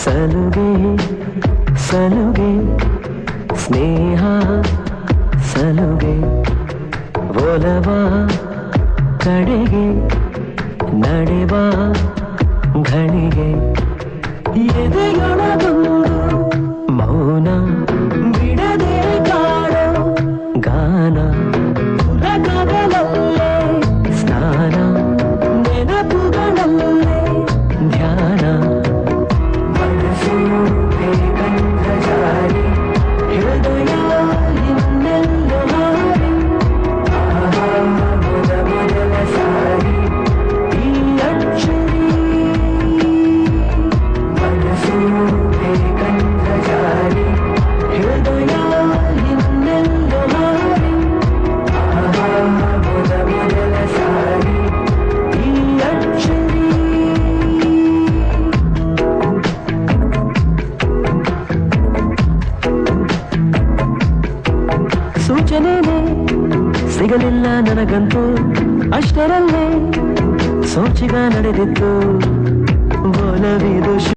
ಸಲುಗೆ ಸಲುಗೆ ಸ್ನೇಹ ಸಲುಗೆ ಒಲವ ಕಡೆಗೆ ನಡೆವ ಘಳಿಗೆ ಎದೆಯೊಳಗೊಂದು ಮೌನ ಬಿಡದೆ ಕಾಡೋ ಗಾನ ಪುಲಕಗಳಲ್ಲೇ ಸ್ನಾನ ನೆನಪುಗಳಲ್ಲೇ ಧ್ಯಾನ ಮನಸ್ಸು ಏಕಂತ ಜಾರಿ ಹೃದಯ ಇನ್ನೆಲ್ಲೋ ಹಾರಿ ಮೊದಲ ಸಾರಿ ಈ ಅಕ್ಷರಿ ಮನಸ್ಸು ಏಕಂತ ಜಾರಿ ಹೃದಯ ಇನ್ನೆಲ್ಲೋ ಹಾರಿ ಮೊದಲ ಸಾರಿ ಈ ಅಕ್ಷರಿ ಸೂಚನೆನೇ ಸಿಗಲಿಲ್ಲ ನನಗಂತೂ ಅಷ್ಟರಲ್ಲೇ ಸೋಚಿಗ ನಡೆದಿತ್ತು ಒಲವಿದು